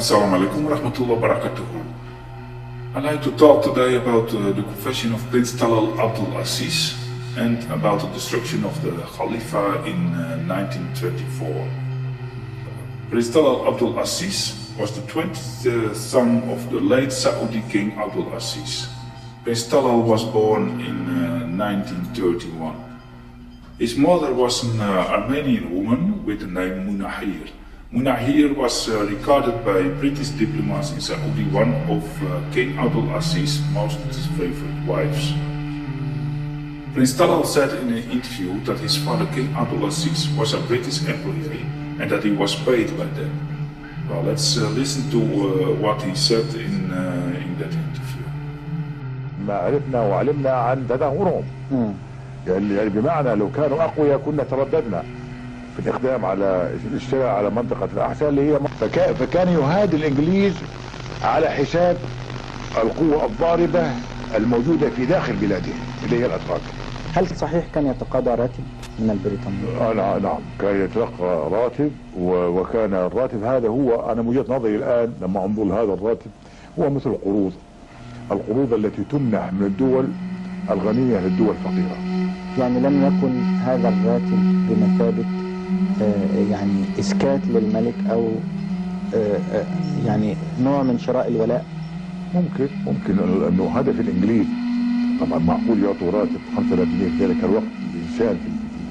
Assalamu alaikum wa rahmatullahi wa barakatuhu. I'd like to talk today about the confession of Prince Talal Abdul Aziz and about the destruction of the Khalifa in 1924. Prince Talal Abdul Aziz was the 20th son of the late Saudi King Abdul Aziz. Prince Talal was born in 1931. His mother was an Armenian woman with the name Munahir. Munahir was regarded by British diplomats in Saudi one of King Abdul Aziz's most favorite wives. Prince Talal said in an interview that his father King Abdul Aziz was a British employee and that he was paid by them. Well, let's listen to what he said in that interview. ما عرفنا وعلمنا عن تدهورهم يعني بمعنى لو كانوا أقوياء كنا ترددنا في الإقدام على الاشتراء على منطقة الأحساء اللي هي فكان يهاد الإنجليز على حساب القوة الضاربة الموجودة في داخل بلادهم اللي هي الأتراك. هل صحيح كان يتقاضى راتب من البريطانيين؟ نعم كان يتلقى راتب وكان الراتب هذا هو أنا من وجهة نظري الآن لما أنظر هذا الراتب هو مثل القروض التي تمنح من الدول الغنية للدول الفقيرة. يعني لم يكن هذا الراتب بمثابة يعني إسكات للملك أو يعني نوع من شراء الولاء؟ ممكن أنه هدف الإنجليز طبعا معقول يعطوا راتب 5000 جنيه في ذلك الوقت لإنسان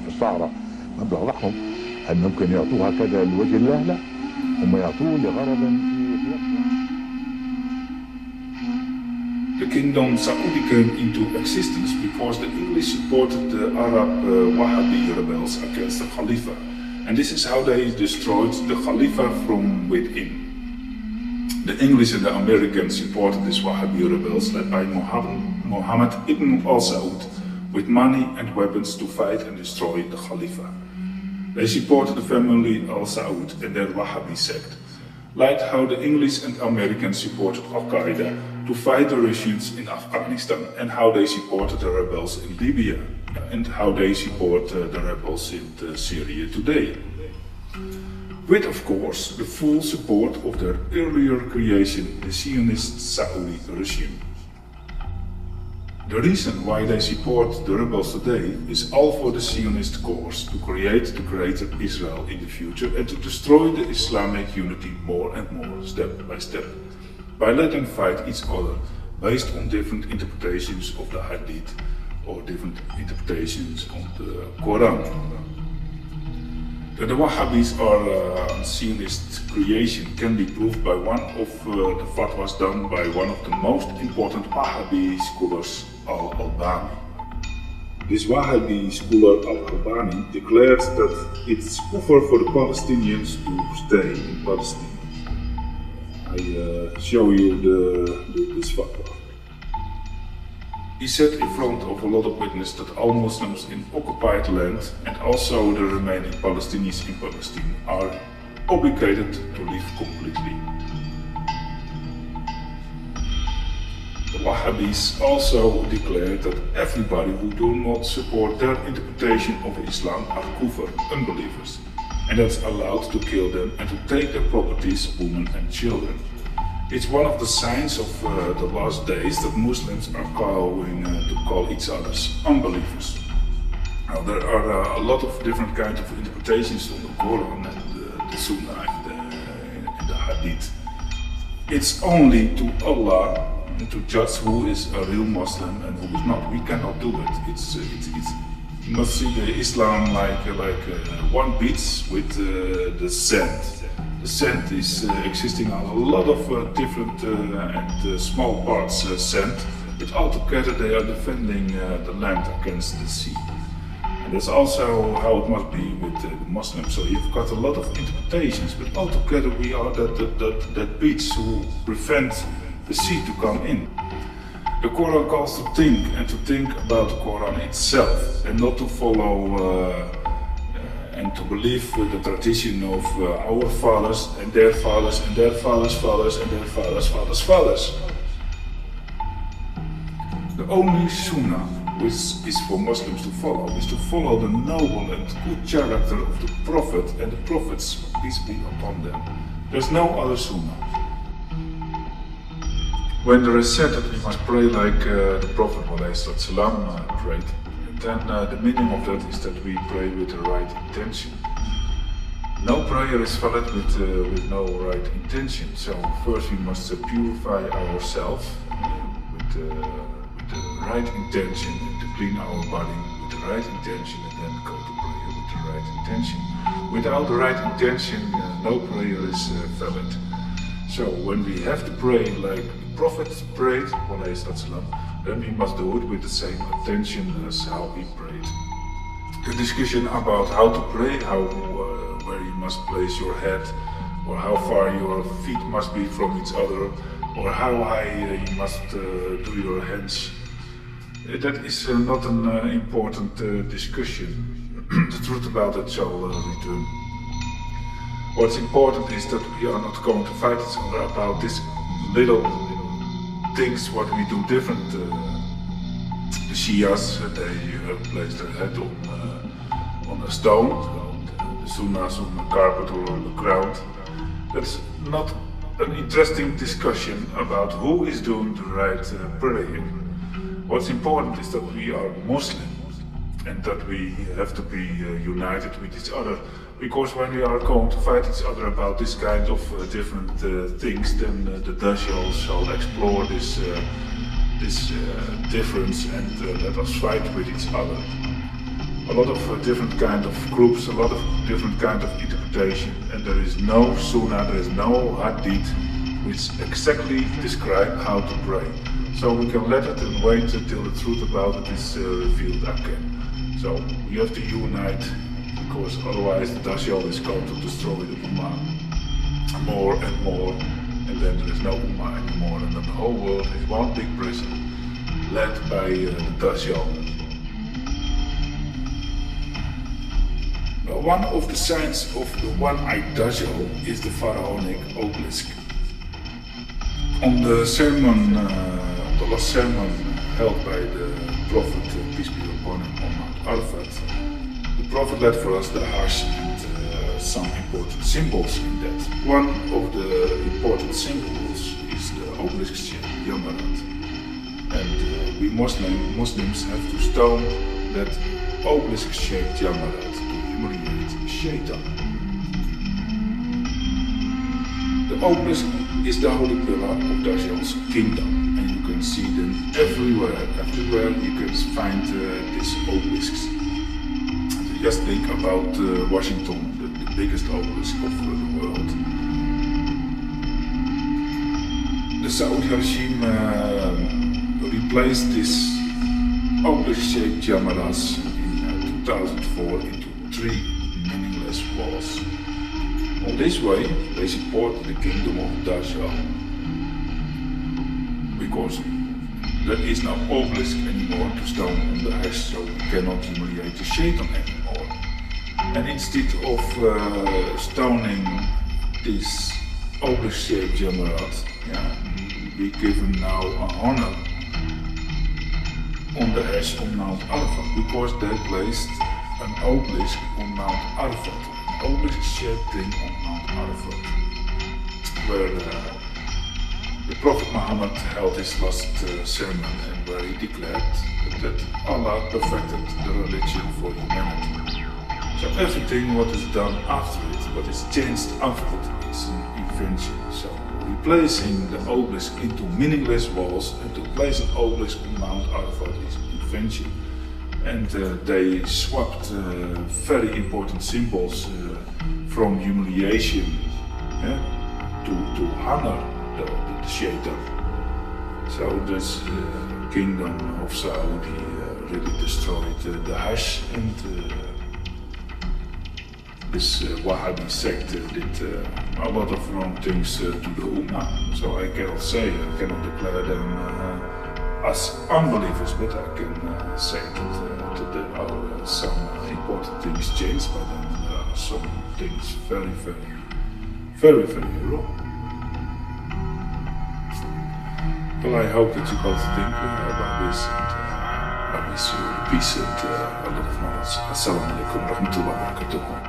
في الصحراء مبلغ ضخم. هل ممكن يعطوه هكذا لوجه الله؟ لا، هم يعطوه لغرض. The kingdom Saudi came into existence because the English supported the Arab Wahhabi rebels against the Khalifa, and this is how they destroyed the Khalifa from within. The English and the Americans supported these Wahhabi rebels led by Muhammad ibn al-Saoed with money and weapons to fight and destroy the Khalifa. They supported the family al-Saoed and their Wahhabi sect, like how the English and Americans supported Al-Qaeda to fight the Russians in Afghanistan, and how they supported the rebels in Libya, and how they support the rebels in Syria today. With, of course, the full support of their earlier creation, the Zionist Saudi regime. The reason why they support the rebels today is all for the Zionist cause to create the greater Israel in the future and to destroy the Islamic unity more and more, step by step, by letting fight each other based on different interpretations of the Hadith or different interpretations of the Quran. That the Wahhabis are Zionist creation can be proved by one of the fatwas done by one of the most important Wahhabi scholars, al-Albani. This Wahhabi scholar al-Albani declared that it's kufr for the Palestinians to stay in Palestine. I show you this fatwa. He said in front of a lot of witnesses that all Muslims in occupied land and also the remaining Palestinians in Palestine are obligated to leave completely. The Wahhabis also declared that everybody who do not support their interpretation of Islam are kufr, unbelievers, and that's allowed to kill them and to take their properties, women and children. It's one of the signs of the last days that Muslims are going to call each other unbelievers. Now, there are a lot of different kinds of interpretations on the Quran and the Sunnah and the Hadith. It's only to Allah to judge who is a real Muslim and who is not. We cannot do it. You must see the Islam like one beach with the sand. The sand is existing on a lot of different and small parts sand, but altogether they are defending the land against the sea. And that's also how it must be with the Muslims. So you've got a lot of interpretations, but altogether we are that beach who prevent the sea to come in. The Quran calls to think about the Quran itself, and not to follow and to believe the tradition of our fathers and their fathers and their fathers' fathers and their fathers' fathers. The only sunnah which is for Muslims to follow the noble and good character of the Prophet and the Prophets, peace be upon them. There's no other sunnah. When there is said that we must pray like the Prophet ﷺ prayed, then the meaning of that is that we pray with the right intention. No prayer is valid with no right intention. So first we must purify ourselves with the right intention and to clean our body with the right intention, and then go to prayer with the right intention. Without the right intention, no prayer is valid. So when we have to pray like the Prophet prayed, then we must do it with the same attention as how he prayed. The discussion about how to pray, where you must place your head, or how far your feet must be from each other, or how high you must do your hands, that is not an important discussion. The truth about it shall return. What's important is that we are not going to fight each other about these little things what we do different. The Shias, they place their head on a stone, the Sunnas on the carpet or on the ground. That's not an interesting discussion about who is doing the right prayer. What's important is that we are Muslim and that we have to be united with each other. Because when we are going to fight each other about this kind of different things, then the Dajjal shall explore this difference and let us fight with each other. A lot of different kind of groups, a lot of different kind of interpretation, and there is no Sunnah, there is no Hadith which exactly describe how to pray. So we can let it and wait until the truth about it is revealed again. So we have to unite, because otherwise the Dajjal is going to destroy the Ummah more and more, and then there is no Ummah anymore, and then the whole world is one big prison led by the Dajjal. Now, one of the signs of the one-eyed Dajjal is the pharaonic obelisk. On the sermon, the last sermon held by the Prophet, peace be upon him, on Mount Arafat, the Prophet led for us the Hajj and some important symbols in that. One of the important symbols is the obelisk shaped Jamarat. And we Muslims have to stone that obelisk shaped Jamarat to humiliate Shaitan. The obelisk is the holy pillar of Dajjal's kingdom, and you can see them everywhere. Everywhere you can find these obelisks. Just think about Washington, the biggest obelisk of the world. The Saudi regime replaced this obelisk-shaped Jamarats in 2004 into 3 meaningless walls. On this way, they support the kingdom of Dajjal, because there is no obelisk anymore to stone on the Hajj, so we cannot humiliate the Shaitan anymore. And instead of stoning this obelisk-shaped Jamarat, we give him now an honor on the Hajj on Mount Arafat, because they placed an obelisk on Mount Arafat, an obelisk-shaped thing on Mount Arafat, where the Prophet Muhammad held his last sermon, and where he declared that Allah perfected the religion for humanity. So everything what is done after it, what is changed after it, is an invention. So replacing the obelisk into meaningless walls and to place an obelisk on Mount Arafat is an invention. And they swapped very important symbols from humiliation to honor the Shaitan. So this kingdom of Saud really destroyed the Hajj, and this Wahhabi sect did a lot of wrong things to the Ummah. So I cannot say, I cannot declare them as unbelievers, but I can say that there are some important things changed by them. There are some things very, very wrong. Well, I hope that you got to think about this, and I wish you peace and a lot of knowledge. Assalamu alaikum wa rahmatullahi wa barakatuh.